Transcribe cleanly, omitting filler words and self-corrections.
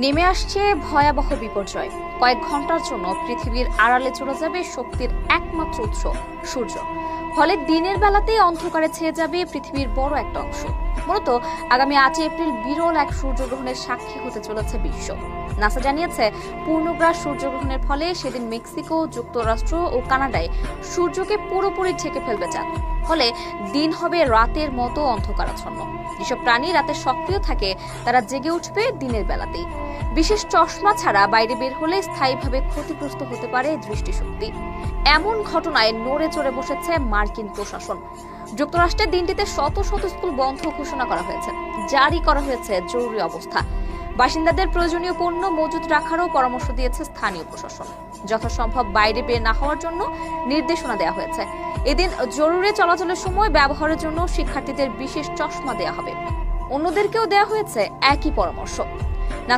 নেমে আসছে ভয়াবহ বিপর্যয়। কয়েক ঘন্টার জন্য পৃথিবীর আড়ালে চলে যাবে শক্তির একমাত্র উৎস সূর্য। ফলে দিনের বেলাতেই অন্ধকারে ছেয়ে যাবে পৃথিবীর বড় একটা অংশ। মূলত আগামী 8 এপ্রিল বিরল এক সূর্যগ্রহণের সাক্ষী হতে চলেছে বিশ্ব। নাসা জানিয়েছে, পূর্ণগ্রাস সূর্যগ্রহণের ফলে সেদিন মেক্সিকো, যুক্তরাষ্ট্র ও কানাডায় সূর্যকে পুরোপুরি ঢেকে ফেলবে চাঁদ। ফলে দিন হবে রাতের মতো অন্ধকারাচ্ছন্ন। যেসব প্রাণী রাতে সক্রিয় থাকে তারা জেগে উঠবে দিনের বেলাতেই। বিশেষ চশমা ছাড়া বাইরে বের হলে স্থায়ীভাবে ক্ষতিগ্রস্ত হতে পারে দৃষ্টিশক্তি। এমন ঘটনায় নড়ে চড়ে বসেছে মার্কিন প্রশাসন। যুক্তরাষ্ট্রের দিনটিতে শত শত স্কুল বন্ধ ঘোষণা করা হয়েছে, জারি করা হয়েছে জরুরি অবস্থা। বাসিন্দাদের প্রয়োজনীয় পণ্য মজুত রাখারও পরামর্শ দিয়েছে স্থানীয় প্রশাসন। যথাসম্ভব বাইরে বের না হওয়ার জন্য নির্দেশনা দেওয়া হয়েছে। এদিন জরুরি চলাচলের সময় ব্যবহারের জন্য শিক্ষার্থীদের বিশেষ চশমা দেওয়া হবে। অন্যদেরকেও দেওয়া হয়েছে একই পরামর্শ।